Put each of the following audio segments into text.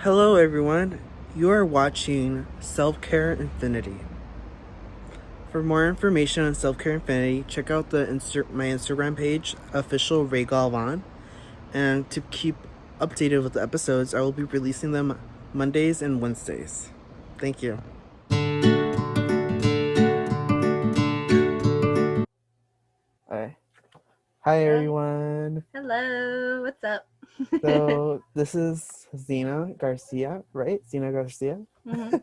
Hello, everyone. You are watching Self Care Infinity. For more information on Self Care Infinity, check out my Instagram page, official Ray Galvan. And to keep updated with the episodes, I will be releasing them Mondays and Wednesdays. Thank you. Hi. Hi, Yeah. everyone. Hello. What's up? So this is Zena Garcia, right? Zena Garcia. hmm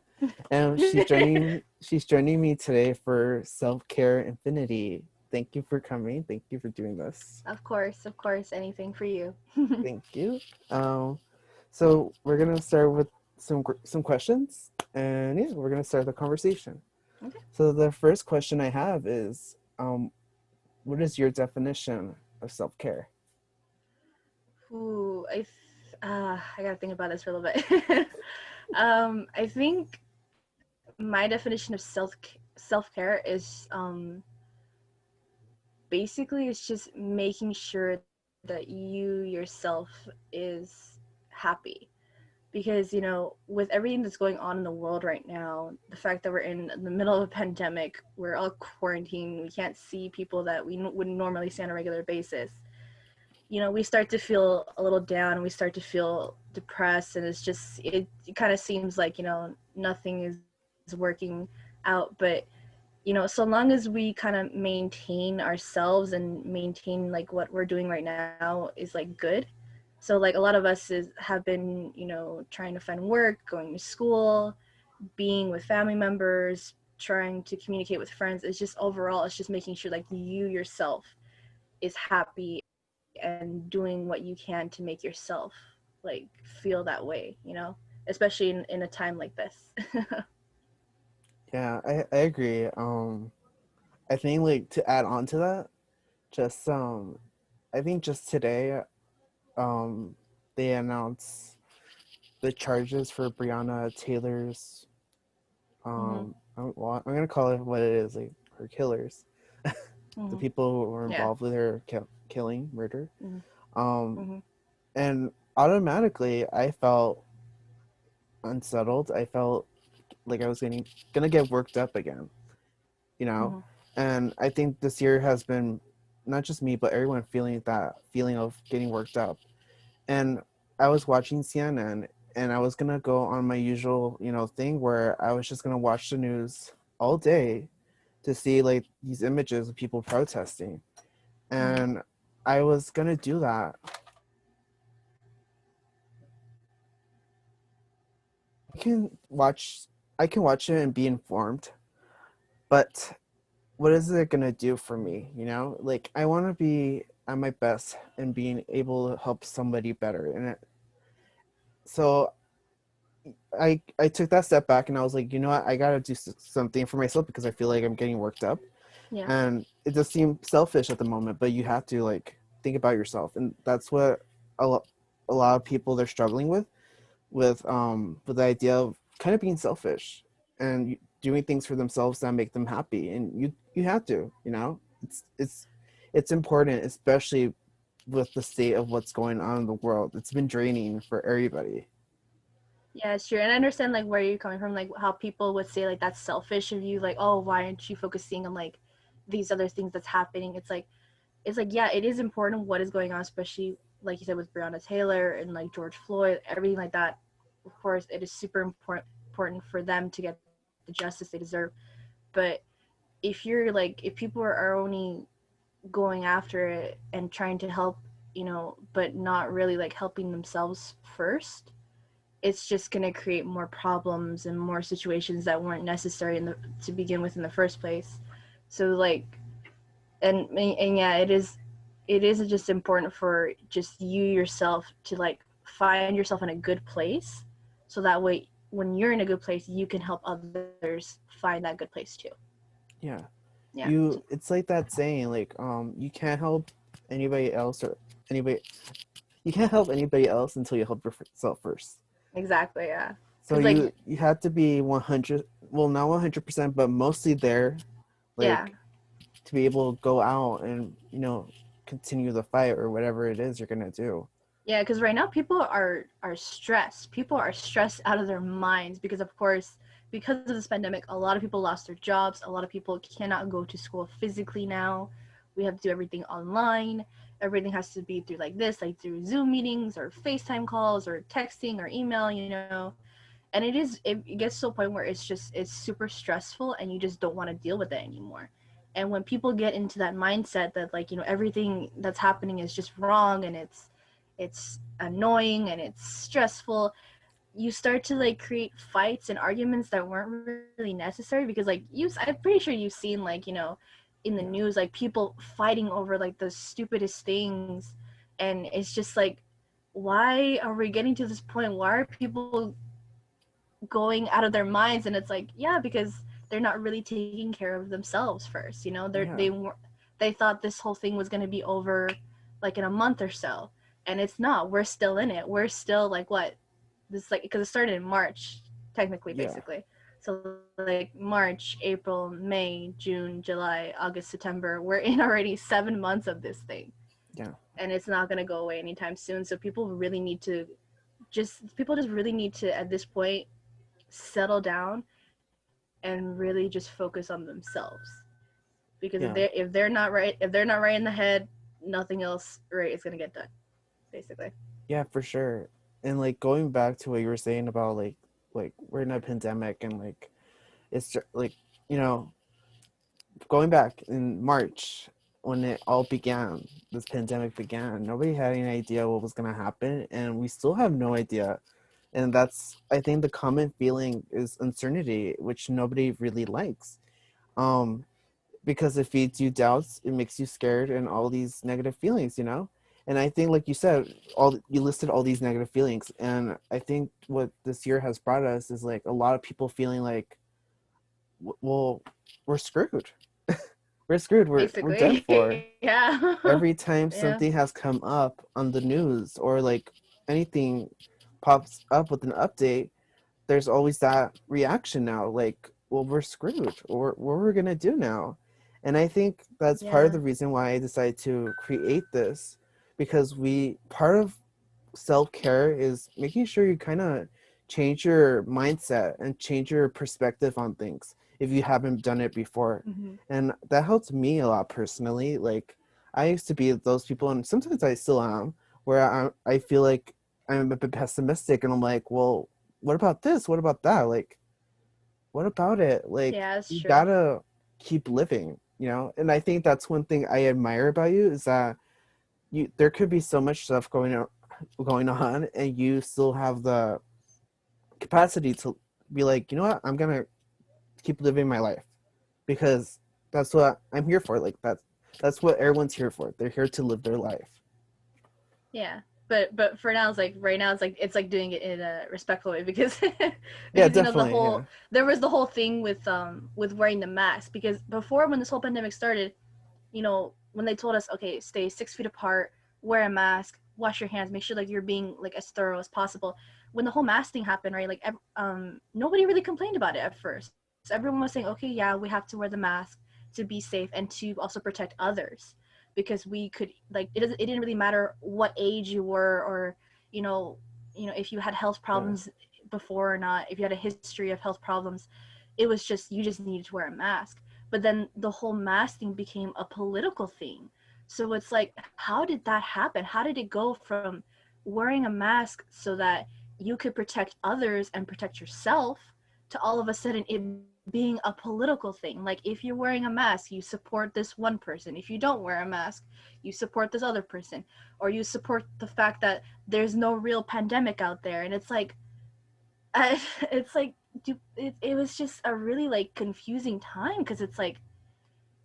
And she's joining me today for Self Care Infinity. Thank you for coming. Thank you for doing this. Of course, anything for you. Thank you. Um, so we're gonna start with some questions, and yeah, we're gonna start the conversation. Okay. So the first question I have is, what is your definition of self care? Ooh, I gotta think about this for a little bit. I think my definition of self care is basically it's just making sure that you yourself is happy because with everything that's going on in the world right now, the fact that we're in the middle of a pandemic, we're all quarantined, we can't see people that we would normally see on a regular basis. We start to feel a little down and we start to feel depressed, and it kind of seems like nothing is working out. But so long as we kind of maintain ourselves and maintain like what we're doing right now is like good. So like a lot of us have been trying to find work, going to school, being with family members, trying to communicate with friends. It's just overall it's just making sure like you yourself is happy and doing what you can to make yourself like feel that way, especially in a time like this. Yeah, I agree. I think like to add on to that, just I think just today, um, they announced the charges for Breonna Taylor's hmm I'm gonna call it what it is, like her killers, the hmm people who were Yeah. involved with her killing, murder. hmm Um, hmm and automatically, I felt unsettled. I felt like I was gonna get worked up again, you know. hmm And I think this year has been not just me, but everyone feeling that feeling of getting worked up. And I was watching CNN, and I was gonna go on my usual, thing where I was just gonna watch the news all day to see like these images of people protesting. hmm And I was gonna do that. I can watch I can watch it and be informed, but what is it gonna do for me? Like I wanna be at my best and being able to help somebody better. So I took that step back and I was like, you know what, I gotta do something for myself because I feel like I'm getting worked up. Yeah. And it does seem selfish at the moment, but you have to like think about yourself, and that's what a lot of people they're struggling with the idea of kind of being selfish and doing things for themselves that make them happy, and you have to, it's important, especially with the state of what's going on in the world. It's been draining for everybody. Yeah, it's true. And I understand like where you're coming from, like how people would say like that's selfish of you, like, oh, why aren't you focusing on like these other things that's happening? It's like yeah, it is important what is going on, especially like you said with Breonna Taylor and like George Floyd, everything like that. Of course, it is super important for them to get the justice they deserve. But if people are only going after it and trying to help, but not really like helping themselves first, it's just going to create more problems and more situations that weren't necessary to begin with in the first place. So like, and yeah, it is just important for just you yourself to like find yourself in a good place, so that way when you're in a good place you can help others find that good place too. Yeah, Yeah. it's like that saying, like, you can't help anybody else, or anybody you can't help anybody else until you help yourself first. Exactly. Yeah. So Because like you have to be 100, well, not 100%, but mostly there, yeah, like, to be able to go out and continue the fight or whatever it is you're gonna do. Yeah, because right now people are stressed. People are stressed out of their minds because, of course, because of this pandemic, a lot of people lost their jobs. A lot of people cannot go to school physically now. We have to do everything online. Everything has to be through like this, like through Zoom meetings or FaceTime calls or texting or email. And it gets to a point where it's super stressful, and you just don't want to deal with it anymore. And when people get into that mindset that, like, everything that's happening is just wrong, and it's annoying and it's stressful, you start to like create fights and arguments that weren't really necessary, because like I'm pretty sure you've seen, like, in the Yeah, news, like people fighting over like the stupidest things. And it's just like, why are we getting to this point? Why are people going out of their minds? And it's like, yeah, because they're not really taking care of themselves first. yeah, They thought this whole thing was going to be over like in a month or so, and it's not. We're still in it. We're still like, what, this, like, because it started in March, technically, yeah, basically. So like March, April, May, June, July, August, September, we're in already 7 months of this thing. yeah, And it's not going to go away anytime soon. So people just really need to, at this point, settle down and really just focus on themselves. Because yeah, if they're not right in the head, nothing else right is going to get done, basically. yeah, for sure. And like going back to what you were saying about like we're in a pandemic and like like you know going back in March when it all began, this pandemic began, nobody had any idea what was going to happen, and we still have no idea. And that's, I think, the common feeling is uncertainty, which nobody really likes. Um, because it feeds you doubts, it makes you scared, and all these negative feelings. And I think, like you said, all you listed all these negative feelings, and I think what this year has brought us is like a lot of people feeling like, well, we're screwed. We're screwed. We're done Basically. for. Yeah. Every time Yeah. something has come up on the news or like anything pops up with an update, there's always that reaction now, like, well, we're screwed, or what are we gonna do now? And I think that's part of Yeah. the reason why I decided to create this, because we part of self-care is making sure you kind of change your mindset and change your perspective on things if you haven't done it before. Hmm. And that helped me a lot personally. Like, I used to be those people, and sometimes I still am, where I feel like I'm a bit pessimistic, and I'm like, well, what about this, what about that, like, what about it, like, Yeah, that's you true. gotta keep living. And I think that's one thing I admire about you, is that there could be so much stuff going on, and you still have the capacity to be like, you know what, I'm gonna keep living my life, because that's what I'm here for. Like, that's what everyone's here for. They're here to live their life. Yeah. But for now, it's like, right now it's like doing it in a respectful way, because Yeah, because definitely. Yeah, there was the whole thing with wearing the mask. Because before, when this whole pandemic started, when they told us, okay, stay 6 feet apart, wear a mask, wash your hands, make sure like you're being like as thorough as possible. When the whole mask thing happened, right? Like, nobody really complained about it at first. Everyone was saying, okay, yeah, we have to wear the mask to be safe and to also protect others, because we could, like, it didn't really matter what age you were, or you know if you had health yeah, problems before or not, if you had a history of health problems. It was just, you just needed to wear a mask. But then the whole mask thing became a political thing. So it's like, how did that happen? How did it go from wearing a mask so that you could protect others and protect yourself, to all of a sudden it being a political thing? Like, if you're wearing a mask, you support this one person. If you don't wear a mask, you support this other person, or you support the fact that there's no real pandemic out there. And it's like, it's like, it was just a really like confusing time, because it's like,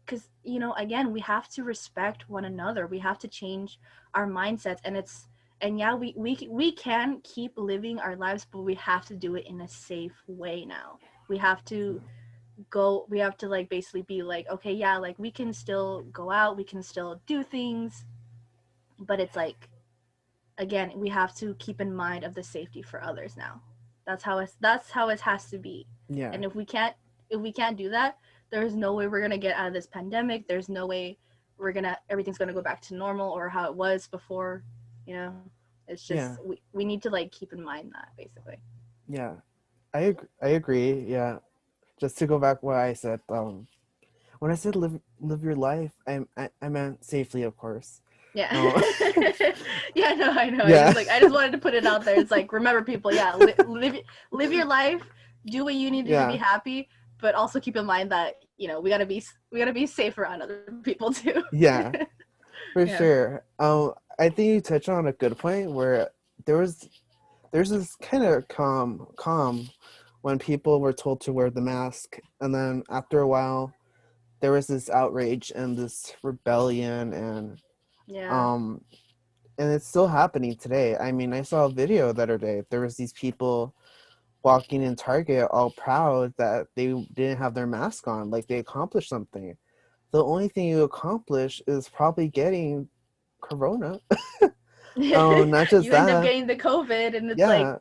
because again, we have to respect one another, we have to change our mindsets. And yeah, we can keep living our lives, but we have to do it in a safe way now. We have to we have to like basically be like, okay, yeah, like we can still go out, we can still do things, but it's like, again, we have to keep in mind of the safety for others now. That's how it has to be. yeah. And if we can't do that, there's no way we're gonna get out of this pandemic. There's no way everything's gonna go back to normal or how it was before, you know. It's Yeah. just we need to like keep in mind that basically. Yeah. I agree. Yeah. Just to go back what I said, when I said live your life, I meant safely, of course. Yeah. Um, Yeah, no, I know. I yeah. just like I just wanted to put it out there. It's like remember people, yeah, live your life, do what you need to be Yeah. happy, but also keep in mind that, you know, we got to be safe around other people too. Yeah. For Yeah. sure. I think you touched on a good point where there was there's this kind of calm when people were told to wear the mask, and then after a while there was this outrage and this rebellion, Yeah. um and it's still happening today. I mean, I saw a video the other day. There was these people walking in Target all proud that they didn't have their mask on, like they accomplished something. The only thing you accomplish is probably getting corona. Oh, not just You end up that. getting the COVID, and it's like, Yeah,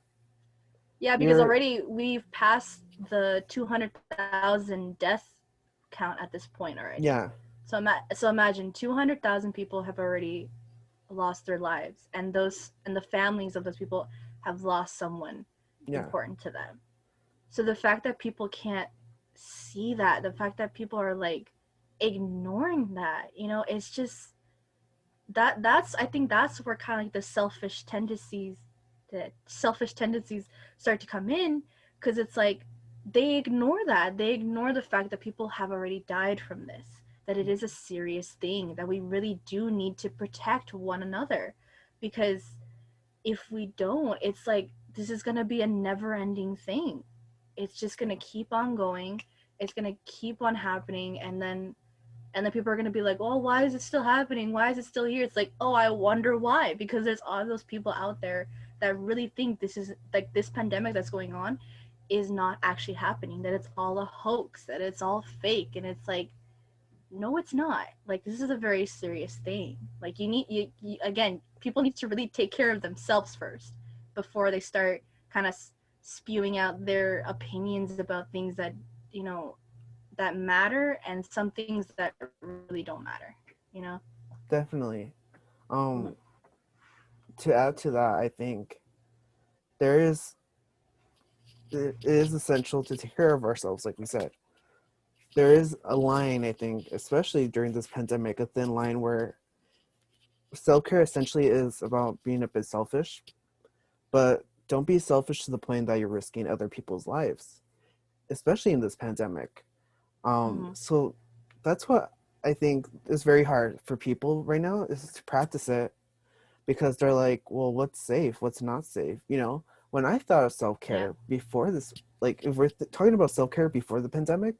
yeah, because you're already we've passed the 200,000 death count at this point already. yeah, So imagine 200,000 people have already lost their lives, and the families of those people have lost someone yeah, important to them. So the fact that people can't see that, the fact that people are like ignoring that, you know, it's just that's I think that's where kind of like the selfish tendencies start to come in, because it's like they ignore that, they ignore the fact that people have already died from this, that it is a serious thing, that we really do need to protect one another, because if we don't, it's like this is going to be a never ending thing. It's just going to keep on going, it's going to keep on happening, and then people are going to be like, oh, why is it still happening, why is it still here? It's like, oh, I wonder why, because there's all those people out there that really think this is like this pandemic that's going on is not actually happening, that it's all a hoax, that it's all fake. And it's like, no, it's not. Like, this is a very serious thing. Like, you again, people need to really take care of themselves first before they start kind of spewing out their opinions about things that, you know, that matter, and some things that really don't matter, you know. definitely. Mm-hmm. Um, to add to that, I think there is it is essential to take care of ourselves, like we said. There is a line, I think, especially during this pandemic, a thin line where self care essentially is about being a bit selfish, but don't be selfish to the point that you're risking other people's lives, especially in this pandemic. Mm-hmm. So that's what I think is very hard for people right now, is to practice it, because they're like, well, what's safe? What's not safe? You know, when I thought of self Yeah. care before this, like if we're talking about self care before the pandemic,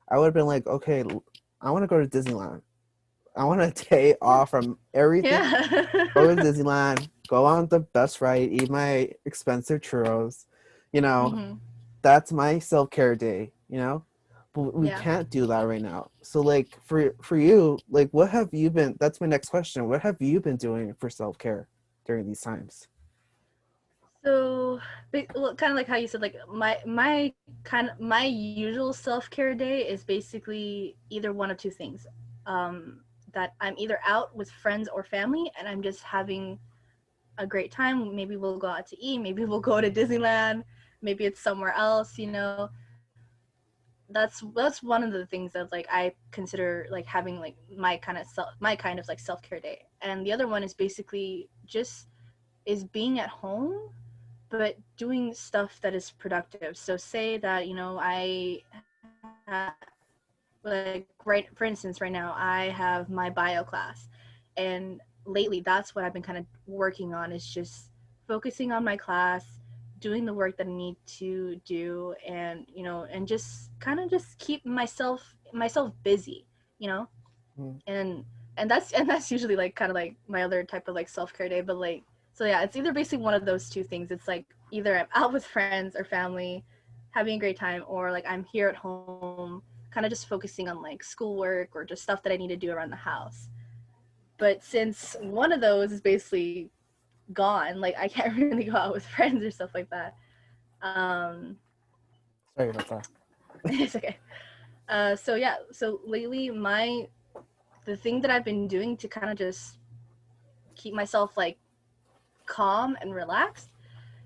I would have been like, okay, I want to go to Disneyland. I want a day Yeah. off from everything. Go to Yeah. Disneyland, go on the bus ride, eat my expensive churros. You know, Mm-hmm. that's my self care day. You know, but we Yeah. can't do that right now. So like for you, like what have you been? That's my next question. What have you been doing for self care during these times? So, well, kind of like how you said, like my usual self care day is basically either one of two things. Um, that I'm either out with friends or family, and I'm just having a great time. Maybe we'll go out to eat. Maybe we'll go to Disneyland. Maybe it's somewhere else. You know, that's one of the things that like I consider like having like my kind of like self care day. And the other one is basically just is being at home but doing stuff that is productive. So say that, you know, like right for instance right now I have my bio class, and lately that's what I've been kind of working on, is just focusing on my class, doing the work that I need to do, and you know, and just kind of just keep myself busy, you know. Mm. And that's usually like kind of like my other type of like self-care day. But like, so yeah, it's either basically one of those two things. It's like either I'm out with friends or family having a great time, or like I'm here at home kind of just focusing on like schoolwork or just stuff that I need to do around the house. But since one of those is basically gone, like I can't really go out with friends or stuff like that. um Sorry about that. it's okay. So yeah, so lately the thing that I've been doing to kind of just keep myself like calm and relaxed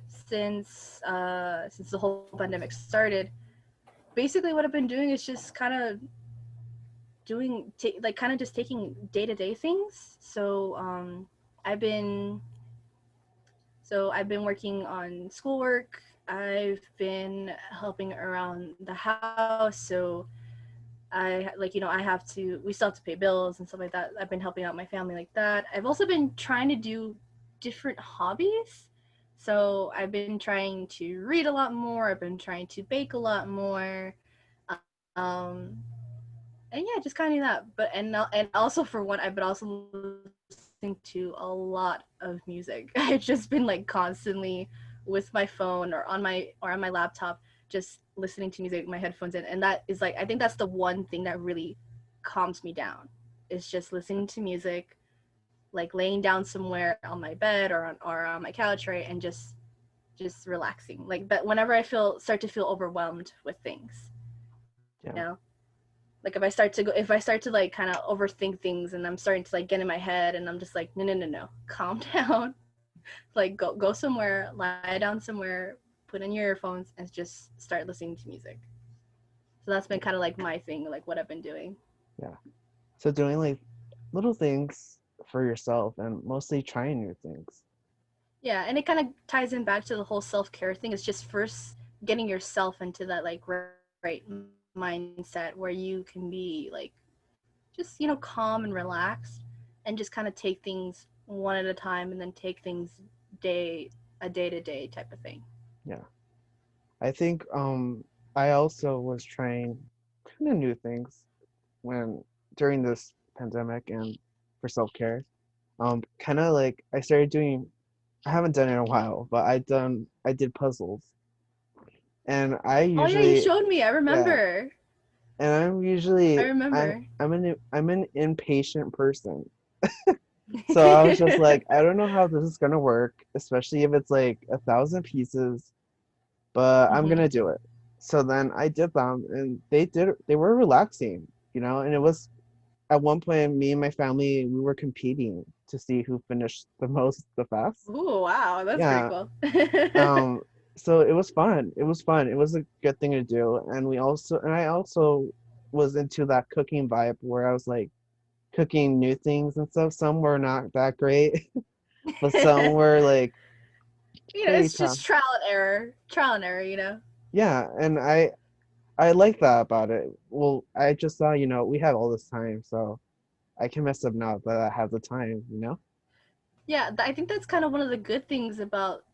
since the whole pandemic started. Basically, what I've been doing is just kind of like kind of just taking day to day things. I've been I've been working on schoolwork. I've been helping around the house. So I like I have to we still have to pay bills and stuff like that. I've been helping out my family like that. I've also been trying to do different hobbies. So I've been trying to read a lot more. I've been trying to bake a lot more. Um, and yeah, just kind of that. And also for one, I've been also listening to a lot of music. I've just been like constantly with my phone or on my laptop, just listening to music with my headphones in. And that is like I think that's the one thing that really calms me down. It's just listening to music, like laying down somewhere on my bed or on my couch, right, and just relaxing. Like that whenever I feel start to feel overwhelmed with things, you Yeah. know like if I start to like kind of overthink things and I'm starting to like get in my head and I'm just like no, calm down, like go somewhere, lie down somewhere, put in your earphones and just start listening to music. So that's been kind of like my thing, like what I've been doing. Yeah. So doing like little things for yourself and mostly trying new things. Yeah, and it kind of ties in back to the whole self-care thing. It's just first getting yourself into that like right mindset where you can be like just calm and relaxed and just kind of take things one at a time and then take things day a day to day type of thing. Yeah. I think I also was trying kind of new things when during this pandemic and for self-care. Kind of like I started doing I haven't done it in a while, but I did puzzles. And I Oh yeah, you usually showed me. I yeah, remember. and I remember. I'm an impatient person. So I was just like, I don't know how this is gonna work, especially if it's like 1,000 pieces, but I'm Mhm. gonna do it. So then I did them, and they were relaxing, and it was at one point me and my family we were competing to see who finished the most the fast. Ooh, wow, that's pretty Yeah. cool. Um, so it was fun. It was fun. It was a good thing to do. And I also was into that cooking vibe where I was like cooking new things and stuff. Some were not that great, but some were like pretty It's tough. just trial and error. Trial and error. Yeah, and I like that about it. Well, I just thought, we have all this time, so I can mess up now that I have the time. Yeah, I think that's kind of one of the good things about,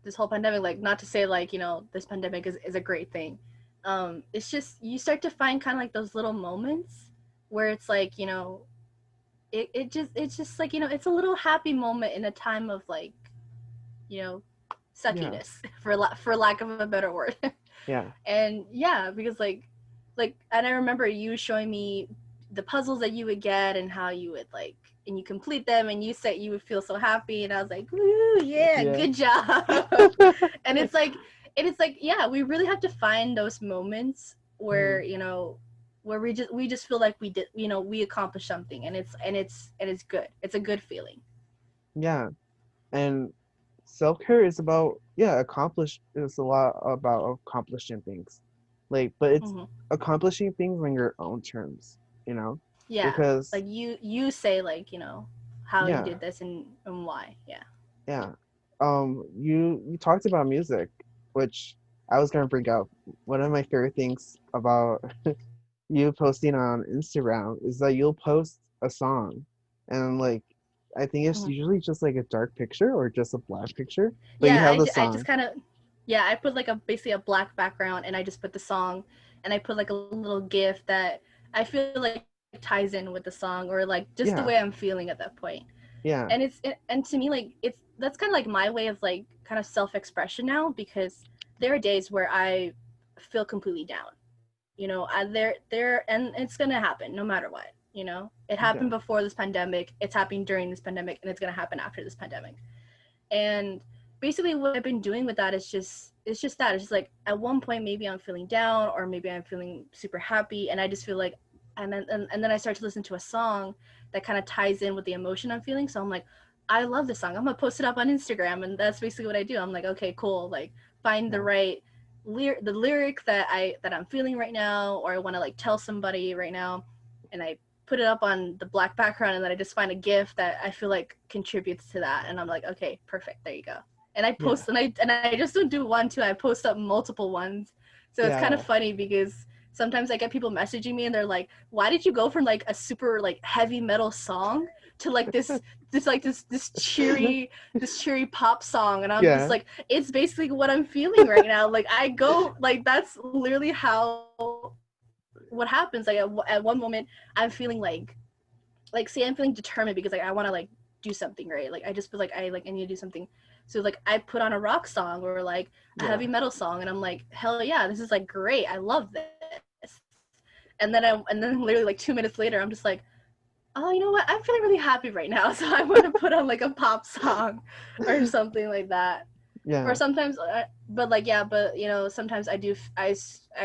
this whole pandemic. Like, not to say, like, this pandemic is a great thing. It's just, you start to find kind of like those little moments where it's like, it's just like, it's a little happy moment in a time of like, you know, Yeah, suckiness, for lack of a better word. yeah, And yeah, because and I remember you showing me the puzzles that you would get and how you would like and you complete them and you said you would feel so happy and I was like, woo, yeah, yeah. good job. and it's like yeah, we really have to find those moments where Mhm. where we just feel like we did, we accomplished something, and it's good. It's a good feeling. Yeah. And self-care is about, yeah, it's a lot about accomplishing things. Like, but it's Hmm. accomplishing things on your own terms, you know? Yeah, Because like you say like how you yeah, did this and why. Yeah. yeah. You talked about music, which I was gonna bring up. One of my favorite things about you posting on Instagram is that you'll post a song and like I think it's Mhm. usually just like a dark picture or just a black picture, but you Yeah, have the I just song. kind of yeah, I put like a basically a black background and I just put the song and I put like a little gif that I feel like ties in with the song or like just the way I'm Yeah, feeling at that point. yeah, And to me like it's that's kind of like my way of like kind of self-expression now, because there are days where I feel completely down. There and it's going to happen no matter what. It happened yeah, before this pandemic, it's happening during this pandemic, and it's going to happen after this pandemic. And basically what I've been doing with that is just that it's just like at one point maybe I'm feeling down or maybe I'm feeling super happy, and I just feel like and then I start to listen to a song that kind of ties in with the emotion I'm feeling, so I'm like, I love this song. I'm gonna post it up on Instagram, and that's basically what I do. I'm like, okay, cool. Like, find the Yeah. right the lyric that I'm feeling right now, or I want to like tell somebody right now, and I put it up on the black background, and then I just find a GIF that I feel like contributes to that, and I'm like, okay, perfect. There you go. And I Yeah. post, and I just don't do one too. I post up multiple ones, so it's kind of Yeah. funny because sometimes I get people messaging me, and they're like, why did you go from like a super like heavy metal song to like this cheery pop song, and I'm just Yeah. like, it's basically what I'm feeling right now. Like, I go like, that's literally how what happens. Like, at one moment I'm feeling like say I'm feeling determined because like I want to like do something, right? Like, I just feel like I need to do something, so like I put on a rock song or like a Yeah. heavy metal song, and I'm like, hell yeah, this is like great, I love this. And then literally like 2 minutes later I'm just like, oh, you know what? I'm feeling really happy right now, so I want to put on like a pop song or something like that. Or Yeah. sometimes, but like, yeah, but sometimes I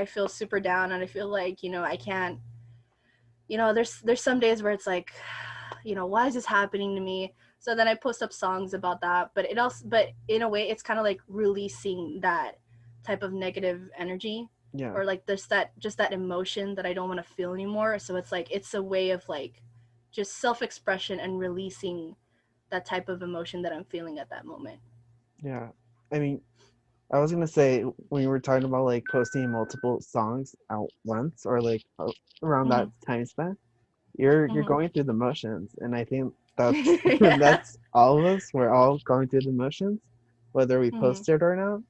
feel super down, and I feel like I can't. There's some days where it's like, why is this happening to me? So then I post up songs about that, but in a way, it's kind of like releasing that type of negative energy, Yeah. or like there's that just that emotion that I don't want to feel anymore. So it's like it's a way of like just self-expression and releasing that type of emotion that I'm feeling at that moment. Yeah. I mean, I was gonna say when you were talking about like posting multiple songs at once or like around that Mm-hmm. time span, you're Mm-hmm. going through the motions, and I think that's Yeah. that's all of us. We're all going through the motions, whether we Mm-hmm. post it or not.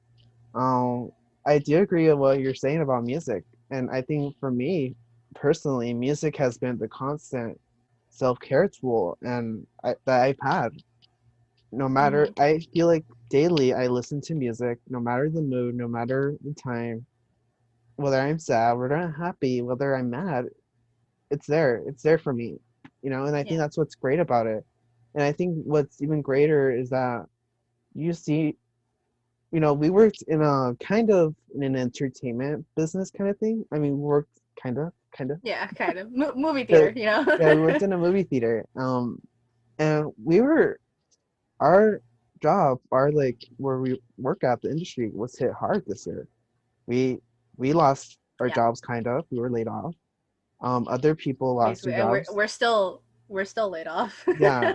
Um, I do agree with what you're saying about music, and I think for me personally, music has been the constant self-care tool that I've had. No matter, Mm-hmm. I feel like daily I listen to music, no matter the mood, no matter the time, whether I'm sad, whether I'm happy, whether I'm mad, it's there. It's there for me, and I think Yeah. that's what's great about it. And I think what's even greater is that you see, we worked in a kind of in an entertainment business kind of thing. I mean, we worked kind of. Yeah, kind of movie So, theater, yeah, we worked in a movie theater. And our job, our like where we work at, the industry was hit hard this year. We we lost our Yeah, jobs kind of. We were laid off. Other people lost their basically, and we're jobs. we're still we're still laid off. Yeah,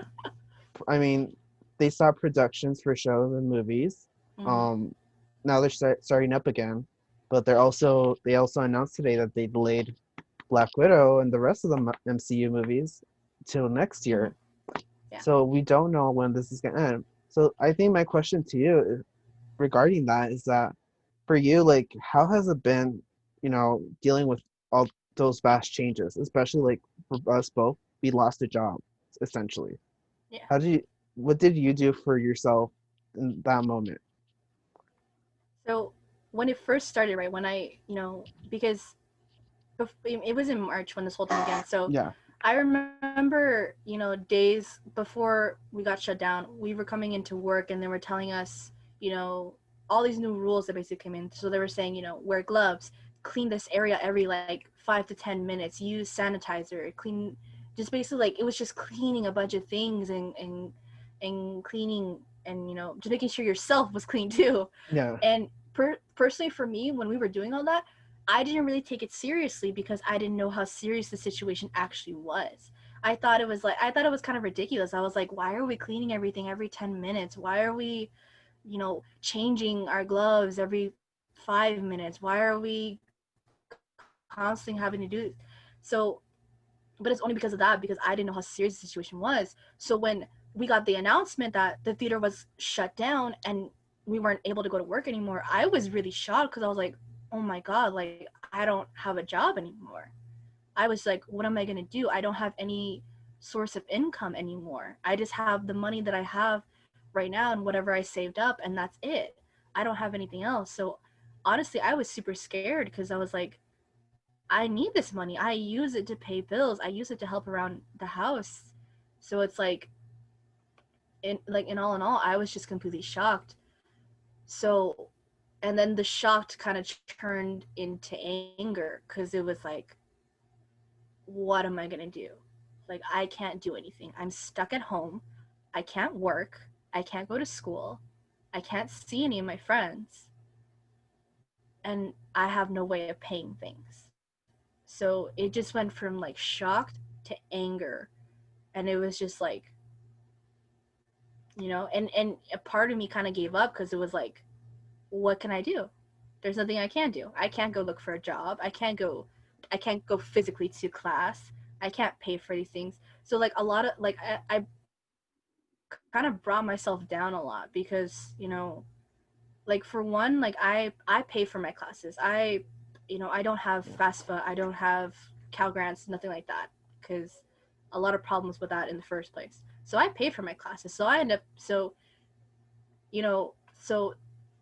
I mean, they stopped productions for shows and movies. Mm-hmm. Um, Now they're starting up again, but they also announced today that they delayed Black Widow and the rest of the MCU movies till next Mm-hmm. year. Yeah. So we don't know when this is gonna end. So I think my question to you regarding that is that for you, like, how has it been, dealing with all those vast changes, especially like for us both, we lost a job essentially. Yeah. How did you, what did you do for yourself in that moment? So when it first started, right, when because it was in March when this whole thing began. So Yeah, I remember, days before we got shut down, we were coming into work and they were telling us, you know, all these new rules that basically came in. So they were saying, wear gloves, clean this area every like 5 to 10 minutes, use sanitizer, clean, just basically like it was just cleaning a bunch of things and cleaning and just making sure yourself was clean too. yeah, And personally for me, when we were doing all that, I didn't really take it seriously because I didn't know how serious the situation actually was. I thought it was kind of ridiculous. I was like, why are we cleaning everything every 10 minutes? Why are we, changing our gloves every 5 minutes? Why are we constantly having to do it? So, but it's only because of that, because I didn't know how serious the situation was. So when we got the announcement that the theater was shut down and we weren't able to go to work anymore, I was really shocked because I was like, oh my God, like I don't have a job anymore. I was like, what am I going to do? I don't have any source of income anymore. I just have the money that I have right now and whatever I saved up, and that's it. I don't have anything else. So honestly, I was super scared because I was like, I need this money. I use it to pay bills. I use it to help around the house. So it's like in all, I was just completely shocked. So and then the shock kind of turned into anger because it was like, what am I gonna do? Like, I can't do anything. I'm stuck at home. I can't work, I can't go to school, I can't see any of my friends, and I have no way of paying things. So it just went from like shocked to anger. And it was just like, and a part of me kind of gave up because it was like, what can I do? There's nothing I can do. I can't go look for a job. I can't go physically to class. I can't pay for these things. So like a lot of like I kind of brought myself down a lot because, like for one, like I pay for my classes. I don't have Yeah. FAFSA. I don't have Cal Grants, nothing like that, because a lot of problems with that in the first place. So I pay for my classes. So I end up so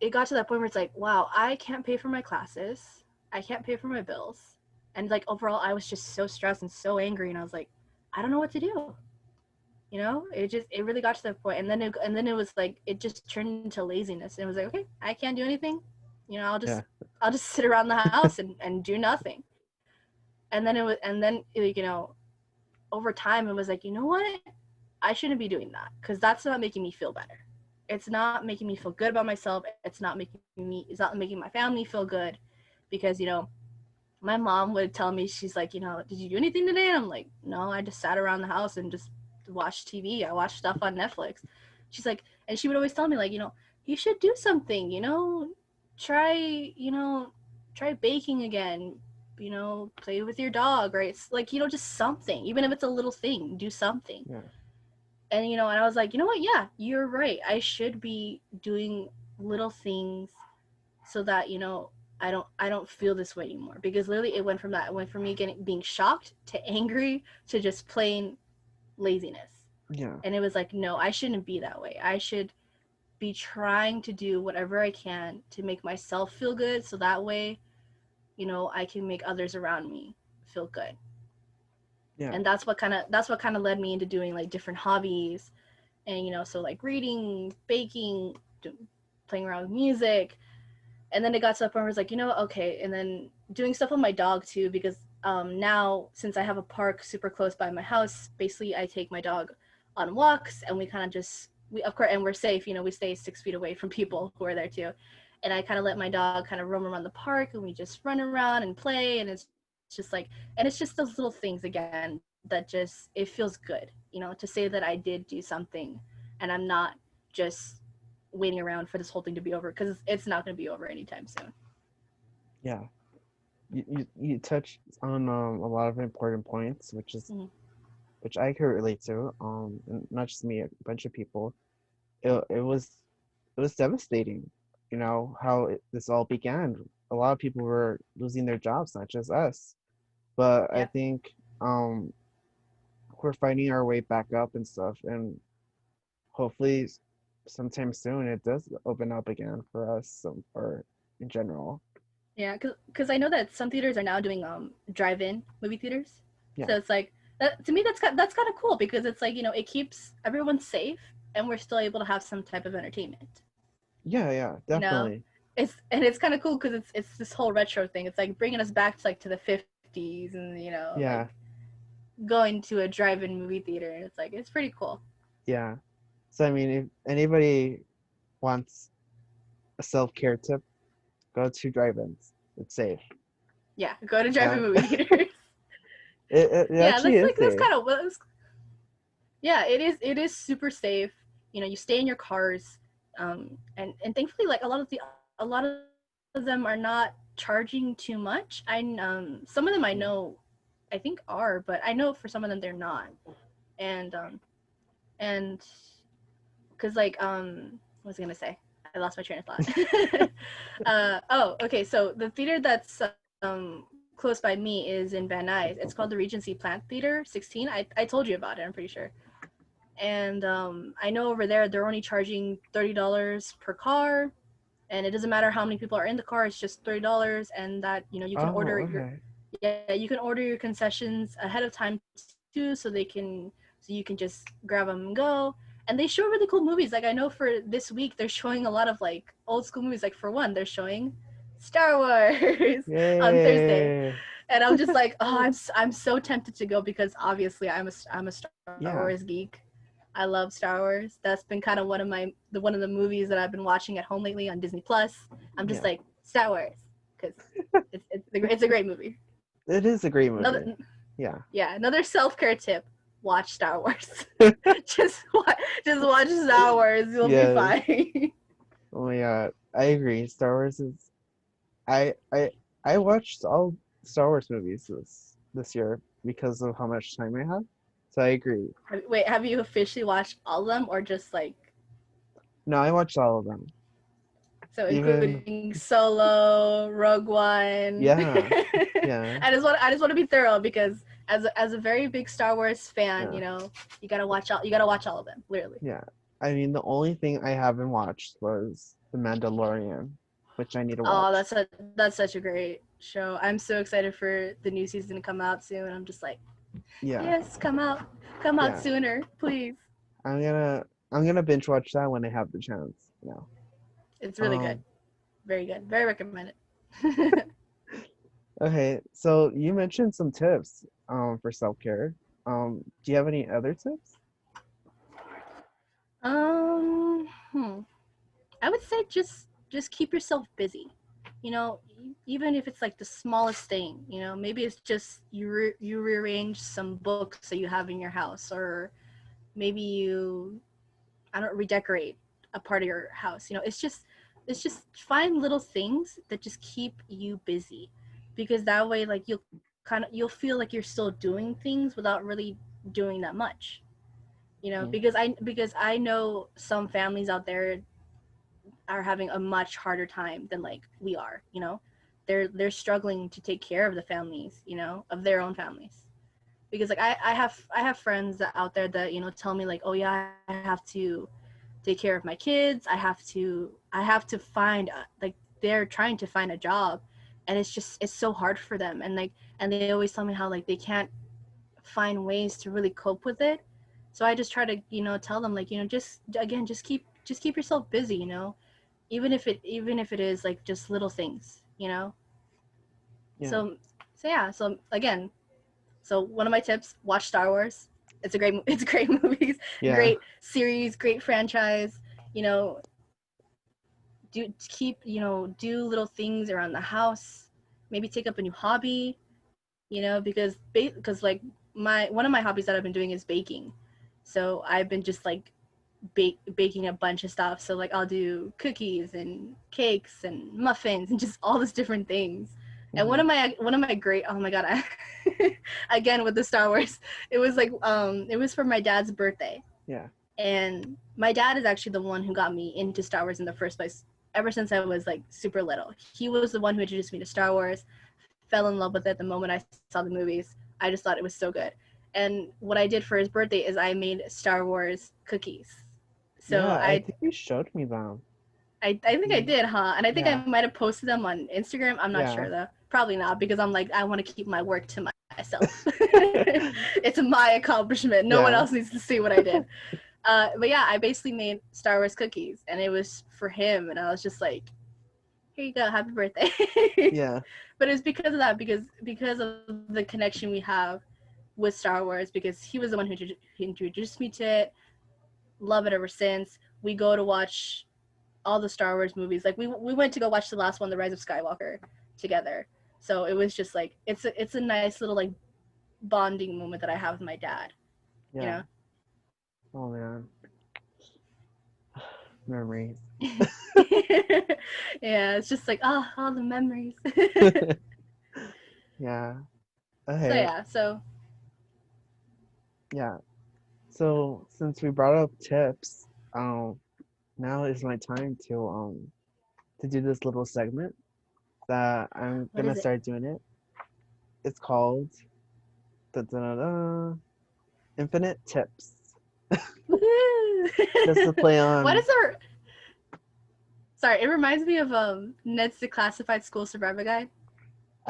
it got to that point where it's like, wow, I can't pay for my classes. I can't pay for my bills. And like overall I was just so stressed and so angry, and I was like, I don't know what to do. It really got to that point, and then it was like it just turned into laziness, and it was like, okay, I can't do anything. I'll just Yeah. I'll just sit around the house and do nothing. And then over time it was like, you know what, I shouldn't be doing that, because that's not making me feel better. It's not making me feel good about myself. It's not making my family feel good, because my mom would tell me, she's like, did you do anything today? And I'm like, no, I just sat around the house and just watched TV. I watched stuff on Netflix. She's like, and she would always tell me, like, you should do something, try, try baking again, play with your dog, right? It's like, just something, even if it's a little thing, do something. Yeah. And I was like, you know what? Yeah, you're right. I should be doing little things so that I don't feel this way anymore, because literally it went from me being shocked to angry to just plain laziness. Yeah. And it was like, no, I shouldn't be that way. I should be trying to do whatever I can to make myself feel good, so that way I can make others around me feel good. Yeah. And that's what kind of led me into doing like different hobbies, and so like reading, baking, playing around with music. And then it got to the point where I was like, okay. And then doing stuff with my dog too, because now since I have a park super close by my house, basically I take my dog on walks, and we kind of just we of course, and we're safe. We stay 6 feet away from people who are there too. And I kind of let my dog kind of roam around the park, and we just run around and play, and it's just those little things again that just it feels good, to say that I did do something, and I'm not just waiting around for this whole thing to be over, because it's not going to be over anytime soon. Yeah. You touched on a lot of important points, Mm-hmm. which I could relate to. And not just me, a bunch of people. It was devastating. How this all began. A lot of people were losing their jobs, not just us. But I Yeah. think um we're finding our way back up and stuff, and hopefully sometime soon it does open up again for us, or in general. Yeah, because I know that some theaters are now doing drive-in movie theaters. Yeah. So it's like that to me, that's kind of cool, because it's like it keeps everyone safe, and we're still able to have some type of entertainment. Yeah, yeah, You know, definitely. it's kind of cool, because it's this whole retro thing. It's like bringing us back to like to the 50s, and like Yeah, going to a drive-in movie theater, and it's pretty cool. yeah. So I mean, if anybody wants a self-care tip, go to drive-ins. It's safe. Yeah, go to drive-in Yeah. movie theaters. It Yeah, actually is that's safe. kind of what. Yeah, it is super safe. You stay in your cars, and thankfully, like a lot of them are not charging too much. Some of them I Yeah. know, I think are, but I know for some of them they're not. And because what was I gonna say? I lost my train of thought. Oh, okay. So the theater that's close by me is in Van Nuys. It's called the Regency Plant Theater 16. I told you about it, I'm pretty sure. And I know over there they're only charging $30 per car, and it doesn't matter how many people are in the car. It's just $30, and that you can Oh, order okay. you can order your concessions ahead of time too, so you can just grab them and go. And they show really cool movies. Like I know for this week they're showing a lot of like old school movies. Like for one, they're showing Star Wars on Thursday, Yay. and I'm just like, oh, I'm so tempted to go, because obviously I'm a Star Yeah. Wars geek. I love Star Wars. That's been kind of one of the movies that I've been watching at home lately on Disney Plus. I'm just Yeah, like Star Wars because it's a great movie. it is a great Another movie. Yeah. yeah, another self care tip: watch Star Wars. Just watch Star Wars. You'll be Yes. fine. Oh my god, I agree. Star Wars is. I I I watched all Star Wars movies this year because of how much time I had. So I agree. Wait, have you officially watched all of them, or just like No, I watched all of them. so, Even including Solo, Rogue One? yeah, yeah, I just want to be thorough because as a very big Star Wars fan, yeah, you gotta watch all of them, literally. yeah. I mean, the only thing I haven't watched was The Mandalorian, which I need to Oh, watch. that's such a great show. I'm so excited for the new season to come out soon. I'm just like, Yeah, yes, come out yeah. sooner, please. I'm gonna I'm gonna binge watch that when I have the chance. It's really good, Um. very good, very recommended. Okay, so you mentioned some tips for self-care. Do you have any other tips? Hmm. I would say just keep yourself busy. Even if it's like the smallest thing. Maybe it's just you rearrange some books that you have in your house, or maybe you I don't redecorate a part of your house. It's just find little things that just keep you busy, because that way like you'll feel like you're still doing things without really doing that much. Yeah, Because I know some families out there are having a much harder time than like we are. They're struggling to take care of the families, of their own families. Because like I have friends that out there that tell me like, oh yeah, I have to take care of my kids. I have to find like they're trying to find a job, and it's so hard for them, and they always tell me how like they can't find ways to really cope with it. So I just try to tell them like just keep yourself busy, even if it is like just little things. yeah, So yeah, so again, so one of my tips: watch Star Wars. It's a great movie, yeah, great series, great franchise. You know, do little things around the house. Maybe take up a new hobby. Because like one of my hobbies that I've been doing is baking. So I've been just like baking a bunch of stuff. So like I'll do cookies and cakes and muffins and just all these different things. And hmm one of my great, oh my god, again with the Star Wars, it was for my dad's birthday. yeah, And my dad is actually the one who got me into Star Wars in the first place. Ever since I was like super little, he was the one who introduced me to Star Wars. Fell in love with it the moment I saw the movies. I just thought it was so good. And what I did for his birthday is I made Star Wars cookies. So yeah. I I think you showed me them. I think I Mm, did, huh? And I think I yeah, might have posted them on Instagram. I'm not yeah, sure though. Probably not, because I'm like I want to keep my work to myself. It's my accomplishment. No one yeah, else needs to see what I did. But yeah, I basically made Star Wars cookies, and it was for him, and I was just like, "Here you go, happy birthday." yeah, But it's because of that, because of the connection we have with Star Wars, because he was the one who introduced me to it. Love it ever since. We go to watch all the Star Wars movies. Like we went to go watch the last one, The Rise of Skywalker, together. So it was just like it's a nice little like bonding moment that I have with my dad. You yeah. know. Oh man, memories. Yeah, it's just like all the memories. Yeah. So Okay. yeah, so Yeah. So since we brought up tips, now is my time to do this little segment that I'm what gonna is it? start doing it. It's called da, da, da, da, Infinite Tips. Just to play What on. is our? Sorry, it reminds me of Ned's Declassified School Survivor Guide,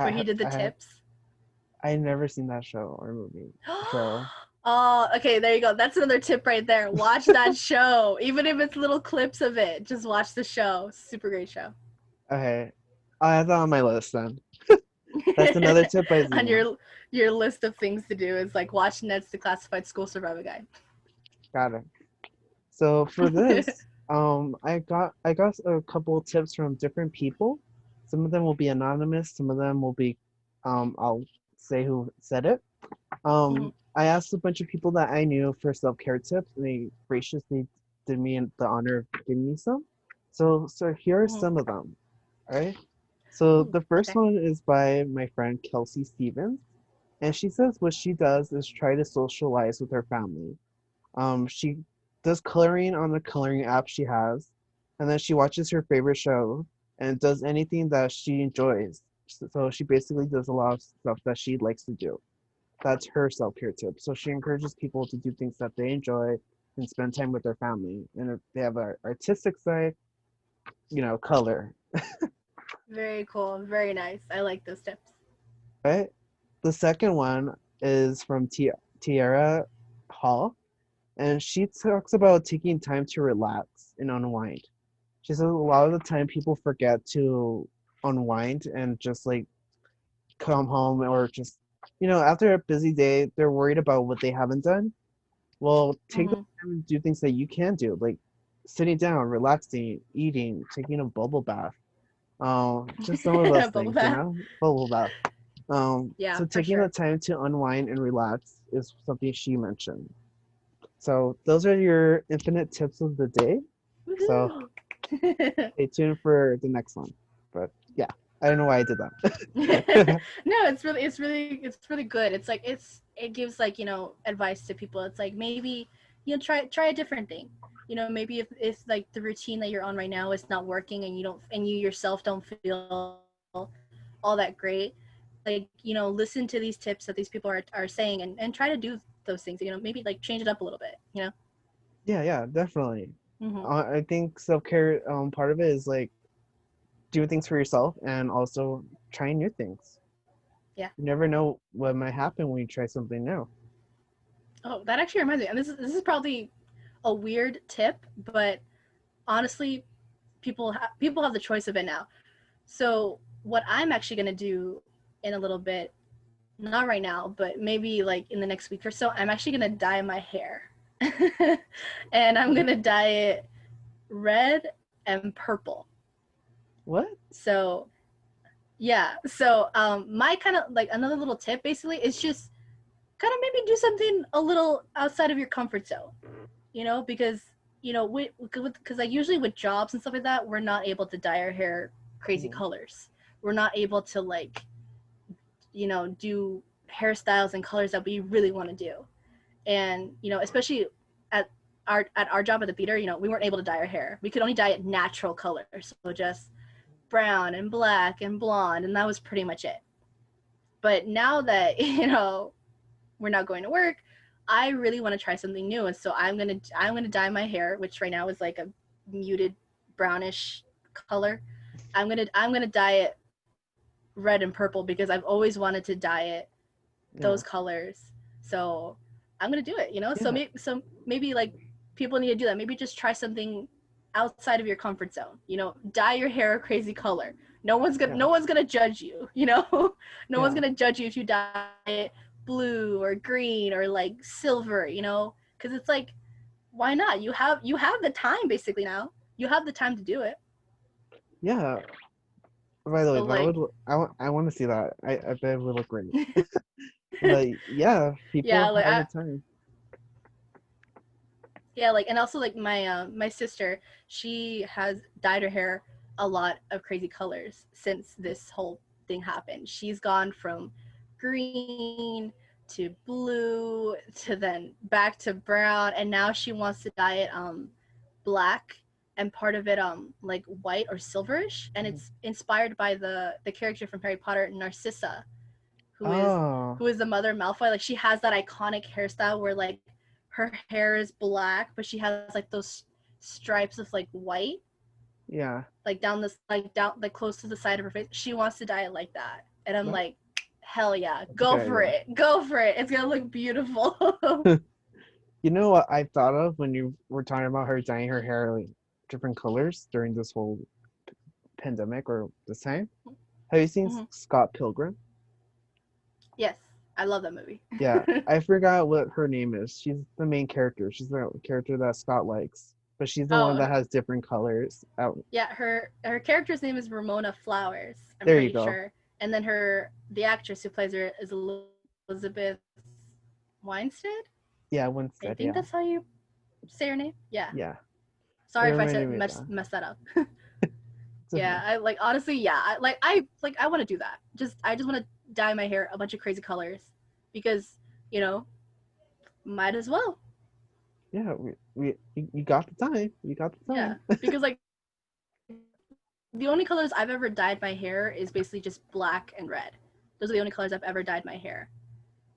where he I did the I tips. I never seen that show or movie show. Oh, okay, there you go. That's another tip right there. Watch that show. Even if it's little clips of it, just watch the show. Super great show. Okay, I have that on my list then. That's another tip by On Zena. your list of things to do is like watch Ned's Declassified School Survivor Guide. Got it. So for this, I got a couple of tips from different people. Some of them will be anonymous. Some of them will be, I'll say who said it. Mhm. I asked a bunch of people that I knew for self-care tips, and they graciously did me the honor of giving me some. So here are Mhm. some of them. All right. So Ooh, the first okay. one is by my friend Kelsey Stevens, and she says what she does is try to socialize with her family. She does coloring on the coloring app she has, and then she watches her favorite show and does anything that she enjoys. So she basically does a lot of stuff that she likes to do. That's her self-care tip. So she encourages people to do things that they enjoy and spend time with their family. And if they have an artistic side, color, Very cool. Very nice. I like those tips. right? The second one is from Tiara Hall, and she talks about taking time to relax and unwind. She says a lot of the time people forget to unwind and just like come home or just, after a busy day, they're worried about what they haven't done. Well, take the Mhm. time and do things that you can do, like sitting down, relaxing, eating, taking a bubble bath. Just some of those Bubble things, bath. bubble bath. Yeah, So for taking the sure. time to unwind and relax is something she mentioned. So those are your infinite tips of the day. So Woohoo. stay tuned for the next one. But yeah, I don't know why I did No, that. it's really good. It gives like, advice to people. It's like maybe, try a different thing. Maybe if like the routine that you're on right now is not working and you yourself don't feel all that great, like, listen to these tips that these people are saying, and try to do those things, maybe like change it up a little bit. Yeah, yeah, definitely. Hmm. I think self-care, part of it is like do things for yourself and also trying new things. Yeah. You never know what might happen when you try something new. Oh, that actually reminds me, and this is probably a weird tip, but honestly, people have the choice of it now. So what I'm actually gonna do in a little bit, not right now, but maybe like in the next week or so, I'm actually gonna dye my hair, and I'm gonna dye it red and purple. What? So yeah, so my kind of like another little tip basically is just kind of maybe do something a little outside of your comfort zone, because because like usually with jobs and stuff like that, we're not able to dye our hair crazy Mhm. colors. We're not able to like do hairstyles and colors that we really want to do. And especially at our job at the theater, we weren't able to dye our hair. We could only dye it natural colors, so just brown and black and blonde, and that was pretty much it. But now that we're not going to work, I really want to try something new, and so I'm gonna dye my hair, which right now is like a muted brownish color. I'm gonna dye it red and purple because I've always wanted to dye it those Yeah. colors. So I'm gonna do it. So Yeah. maybe like people need to do that. Maybe just try something outside of your comfort zone. Dye your hair a crazy color. Yeah. No one's gonna judge you. No one's Yeah. gonna judge you if you dye it blue or green or like silver. Because it's like, why not? You have the time basically now. You have the time to do it. Yeah. By the way, So that like, would I want to see that. I bet it would look great. But yeah, yeah, people like have the time. yeah, like, and also like my sister, she has dyed her hair a lot of crazy colors since this whole thing happened. She's gone from green to blue to then back to brown, and now she wants to dye it black and part of it like white or silverish, and Mhm. it's inspired by the character from Harry Potter, Narcissa, who is Oh, who is the mother of Malfoy. Like, she has that iconic hairstyle where like her hair is black, but she has like those stripes of like white, yeah. like down like close to the side of her face. She wants to dye it like that, and I'm That, like, hell yeah, that's a go good for idea. it, go for it. It's gonna look beautiful. You know what I thought of when you were talking about her dyeing her hair like different colors during this whole pandemic or this time? Have you seen Mhm. Scott Pilgrim? Yes, I love that movie. Yeah, I forgot what her name is. She's the main character. She's the character that Scott likes, but she's the one Oh, that has different colors. Out yeah, her character's name is Ramona Flowers, I'm there, you pretty go. sure. And then the actress who plays her is Elizabeth Weinstead. Yeah, I Winstead. think Yeah, that's how you say her name. Yeah. yeah. It Sorry if I reminded said me of that. messed that up. It's Yeah, okay. I like honestly, yeah. I want to do that. I just want to dye my hair a bunch of crazy colors because, you know, might as well. Yeah, you got the time. You got the Yeah, time. because like the only colors I've ever dyed my hair is basically just black and red. Those are the only colors I've ever dyed my hair.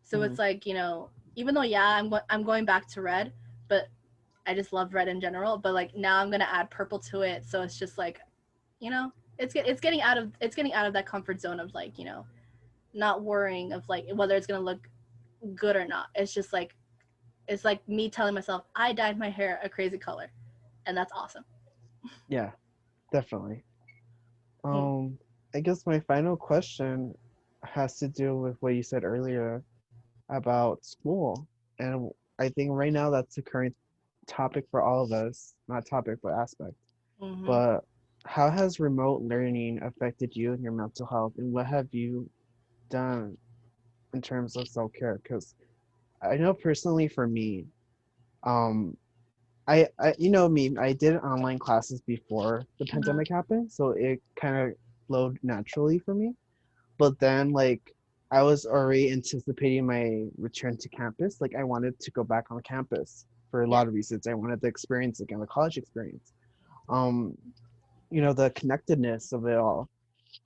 So Mhm. it's like, even though yeah, I'm going back to red, but I just love red in general, but like now I'm going to add purple to it, so it's just like, it's getting out of that comfort zone of like, not worrying of like whether it's going to look good or not. It's like me telling myself I dyed my hair a crazy color, and that's awesome. Yeah, definitely. Hmm. Um, I guess my final question has to do with what you said earlier about school, and I think right now that's the current topic for all of us. Not topic, but aspect. Hmm. But how has remote learning affected you and your mental health, and what have you done in terms of self-care? Because I know personally for me, um, you know me, I did online classes before the Hmm. pandemic happened, so it kind of flowed naturally for me. But then, like, I was already anticipating my return to campus. Like, I wanted to go back on campus for a Yeah. lot of reasons. I wanted the experience again, the college experience. Um, the connectedness of it all.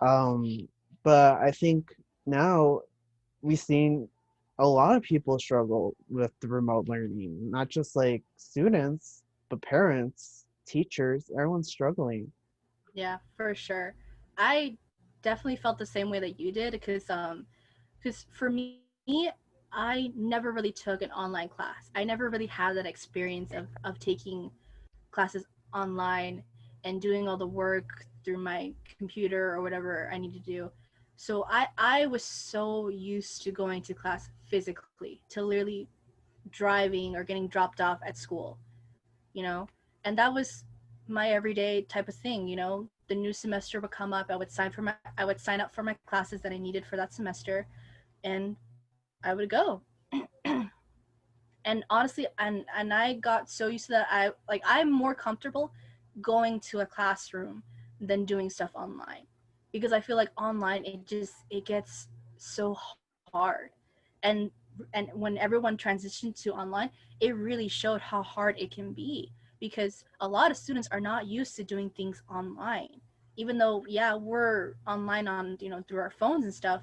Um, but I think now we've seen a lot of people struggle with the remote learning, not just like students, but parents, teachers, everyone's struggling. Yeah, for sure. I definitely felt the same way that you did because for me, I never really took an online class. I never really had that experience of taking classes online and doing all the work through my computer or whatever I need to do. So I was so used to going to class physically, to literally driving or getting dropped off at school, you know? And that was my everyday type of thing, The new semester would come up, I would sign up for my classes that I needed for that semester, and I would go. And honestly, and I got so used to that, I'm more comfortable going to a classroom than doing stuff online, because I feel like online it gets so hard. and and when everyone transitioned to online, it really showed how hard it can be, because a lot of students are not used to doing things online, even though yeah, we're online on, through our phones and stuff,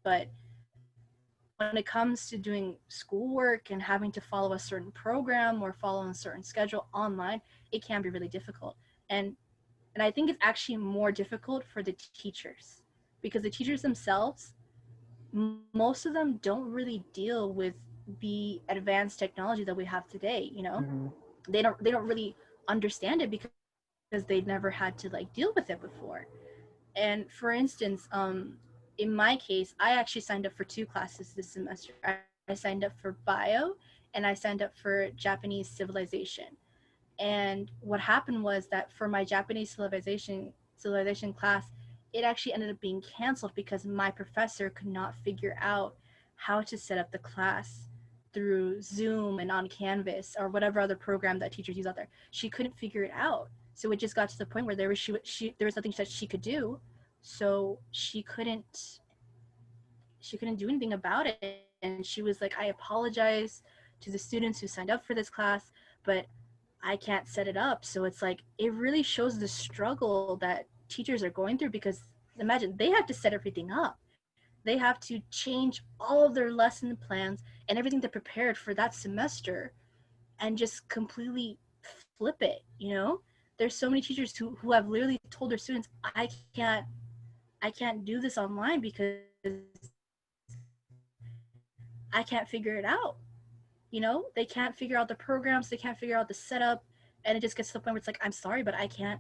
but when it comes to doing schoolwork and having to follow a certain program or follow a certain schedule online, it can be really difficult. And and I think it's actually more difficult for the teachers, because the teachers themselves, most of them don't really deal with the advanced technology that we have today. Hmm. They don't really understand it because they've never had to like deal with it before. And for instance, in my case, I actually signed up for two classes this semester. I signed up for bio, and I signed up for Japanese civilization. And what happened was that for my Japanese civilization class, it actually ended up being canceled because my professor could not figure out how to set up the class through Zoom and on Canvas or whatever other program that teachers use out there. She couldn't figure it out. So it just got to the point where there was nothing that she could do. So she couldn't do anything about it, and she was like, I apologize to the students who signed up for this class, but I can't set it up. So it's like it really shows the struggle that teachers are going through, because imagine they have to set everything up. They have to change all of their lesson plans and everything they prepared for that semester, and just completely flip it. There's so many teachers who have literally told their students, I can't do this online because I can't figure it out. They can't figure out the programs, they can't figure out the setup, and it just gets to the point where it's like, I'm sorry, but I can't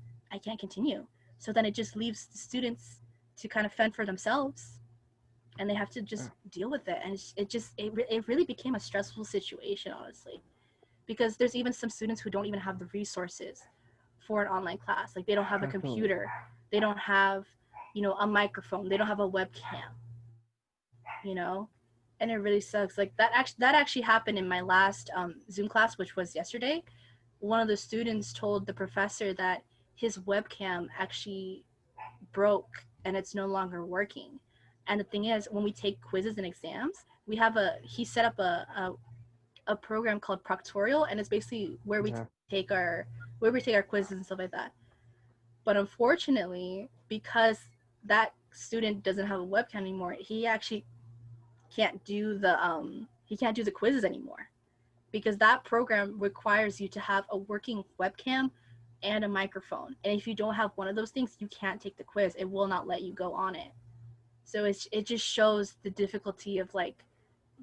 continue. So then it just leaves the students to kind of fend for themselves. and they have to Yeah. just deal with it. And it really became a stressful situation, honestly, because there's even some students who don't even have the resources for an online class. Like they don't have a Definitely. computer, they don't have, a microphone, they don't have a webcam, and it really sucks. Like that actually happened in my last Zoom class, which was yesterday. One of the students told the professor that his webcam actually broke and it's no longer working. And the thing is, when we take quizzes and exams, he set up a program called Proctorial, and it's basically Yeah. where we take our quizzes and stuff like that. But unfortunately, because that student doesn't have a webcam anymore, he can't do the quizzes anymore, because that program requires you to have a working webcam and a microphone. And if you don't have one of those things, you can't take the quiz. It will not let you go on it. So it just shows the difficulty of like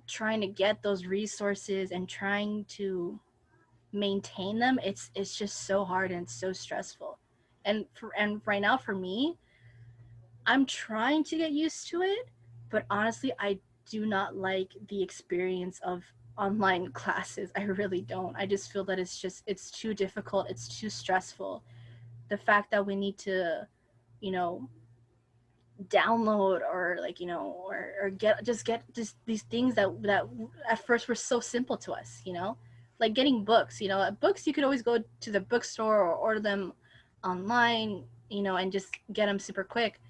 trying to get those resources and trying to maintain them. It's just so hard and so stressful. And right now for me, I'm trying to get used to it, but honestly, I do not like the experience of online classes. I really don't. I just feel that it's too difficult, it's too stressful. The fact that we need to, you know, download or like, or get just these things that at first were so simple to us, like getting books. Books, you could always go to the bookstore or order them online, and just get them super quick.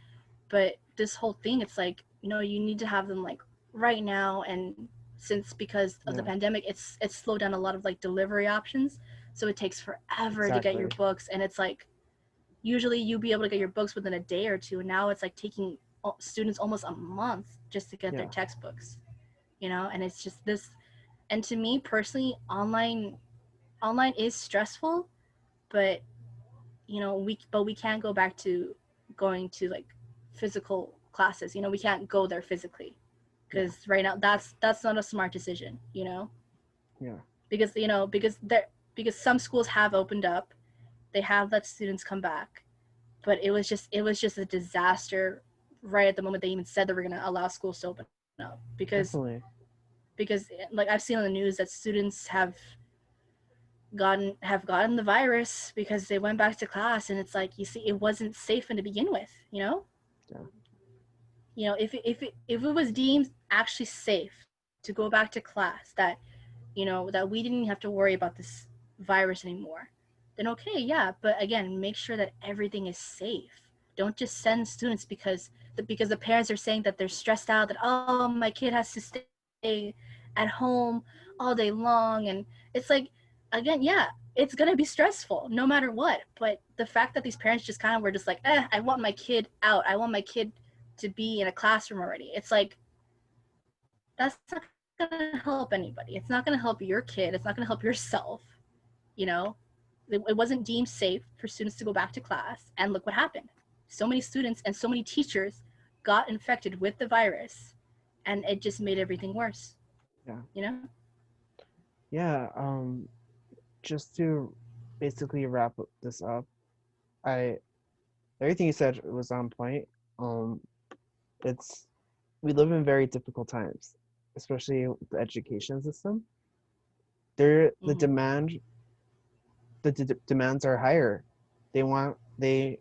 But this whole thing, it's like, you need to have them like right now. And since because of the Yeah. pandemic, it's slowed down a lot of like delivery options, so it takes forever to get your Exactly. books. And it's like usually you'll be able to get your books within a day or two, and now it's like taking students almost a month just to get their Yeah. textbooks. And it's just this. And to me personally, online is stressful, but we can't go back to going to like physical classes. We can't go there physically, Yeah. because right now that's not a smart decision. Yeah. Because some schools have opened up, they have let students come back, but it was just a disaster right at the moment they even said that we're going to allow schools to open up, Definitely. because like I've seen on the news that students have gotten the virus because they went back to class. And it's like, you see, it wasn't safe in to begin with. Yeah. If it was deemed actually safe to go back to class, that we didn't have to worry about this virus anymore, then okay, yeah. But again, make sure that everything is safe. Don't just send students because the parents are saying that they're stressed out, that, oh, my kid has to stay at home all day long. And it's like, again, yeah, it's gonna be stressful no matter what. But the fact that these parents just kind of were just like, I want my kid out, I want my kid to be in a classroom already. It's like, that's not going to help anybody. It's not going to help your kid. It's not going to help yourself. You know, it wasn't deemed safe for students to go back to class. And look what happened. So many students and so many teachers got infected with the virus, and it just made everything worse. Yeah. You know? Yeah. Just to basically wrap this up, I everything you said was on point. Um, it's we live in very difficult times, especially the education system. There, demands are higher. They want they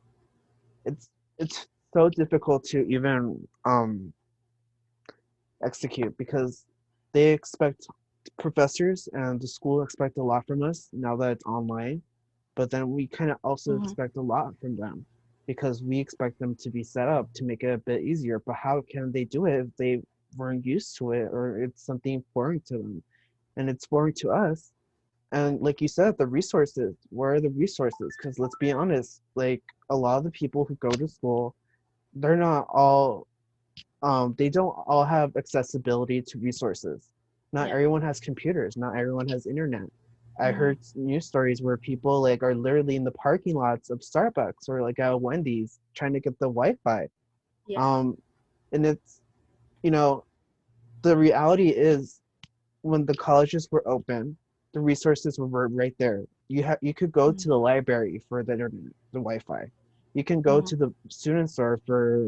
it's it's so difficult to even execute because they expect professors and the school expect a lot from us now that it's online, but then we kind of also Mm-hmm. expect a lot from them because we expect them to be set up to make it a bit easier. But how can they do it if they weren't used to it or it's something foreign to them? And it's foreign to us. And like you said, the resources, where are the resources? Because let's be honest, like a lot of the people who go to school, they're not all they don't all have accessibility to resources. Not Yeah. everyone has computers. Not everyone has internet. I Mm-hmm. heard news stories where people like are literally in the parking lots of Starbucks or like at Wendy's trying to get the Wi-Fi. Yeah. Um, and it's you know the reality is when the colleges were open, the resources were right there. You could go Mm-hmm. to the library for the internet, the Wi-Fi. You can go Mm-hmm. to the student store for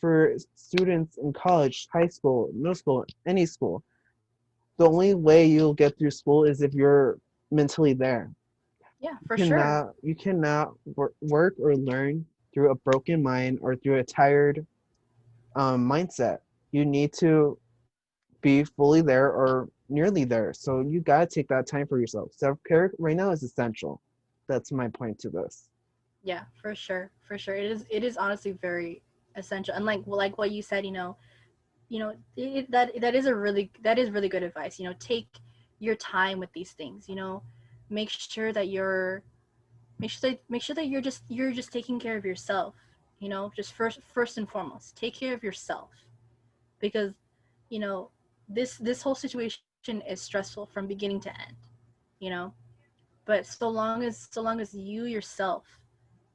for students in college, high school, middle school, any school, the only way you'll get through school is if you're mentally there. Yeah, for sure. You cannot work or learn through a broken mind or through a tired mindset. You need to be fully there or nearly there. So you gotta take that time for yourself. Self care right now is essential. That's my point to this. Yeah, for sure. For sure. It is honestly very essential. And like what you said, that is really good advice. Take your time with these things. Make sure that you're just taking care of yourself. Just first and foremost, take care of yourself, because you know this whole situation is stressful from beginning to end. You know, but so long as you yourself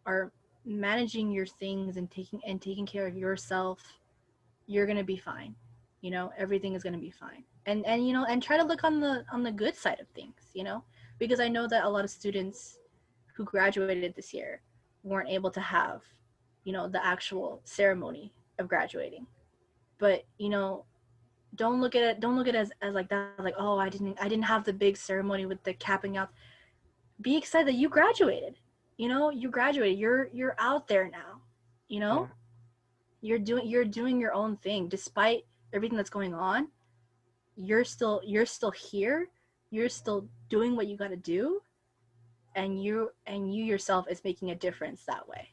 are managing your things and taking care of yourself, you're gonna be fine. Everything is gonna be fine. And try to look on the good side of things. Because I know that a lot of students who graduated this year weren't able to have, the actual ceremony of graduating. But don't look at it as like that, like, oh, I didn't have the big ceremony with the capping out. Be excited that you graduated. You graduated. You're out there now. You Yeah, know, you're doing your own thing despite everything that's going on. You're still here. You're still doing what you got to do, and you yourself is making a difference that way.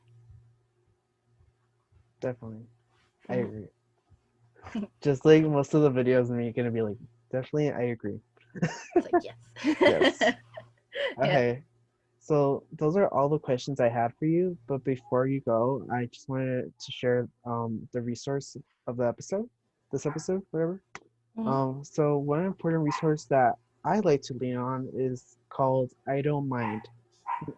definitely. I Mm-hmm. agree. Just like most of the videos, me gonna be like, definitely, I agree. It's like, Yes. yes. Yeah. Okay. So those are all the questions I had for you. But before you go, I just wanted to share the resource of the episode, this episode, whatever. Mm-hmm. So one important resource that I like to lean on is called I Don't Mind.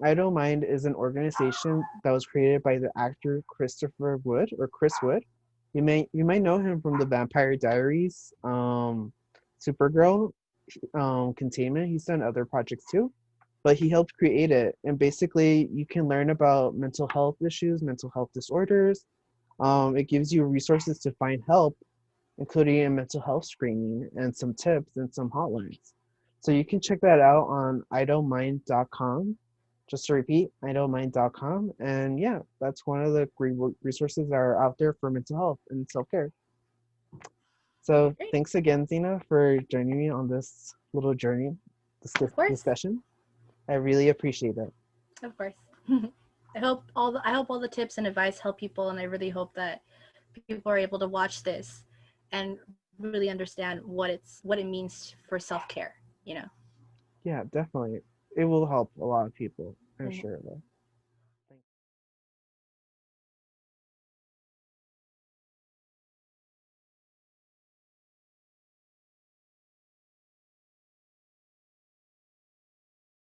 I Don't Mind is an organization that was created by the actor Christopher Wood or Chris Wood. You might know him from the Vampire Diaries, Supergirl, Containment. He's done other projects too, but he helped create it. And basically, you can learn about mental health issues, mental health disorders. It gives you resources to find help, including a mental health screening and some tips and some hotlines. So you can check that out on idon'tmind.com. Just to repeat, idon'tmind.com. And yeah, that's one of the great resources that are out there for mental health and self care. So Great. thanks again, Zena, for joining me on this little journey Of course. discussion. I really appreciate it. Of course. I hope all the tips and advice help people, and I really hope that people are able to watch this and really understand what it means for self-care. Yeah, definitely. It will help a lot of people. I'm Mhm. sure of that.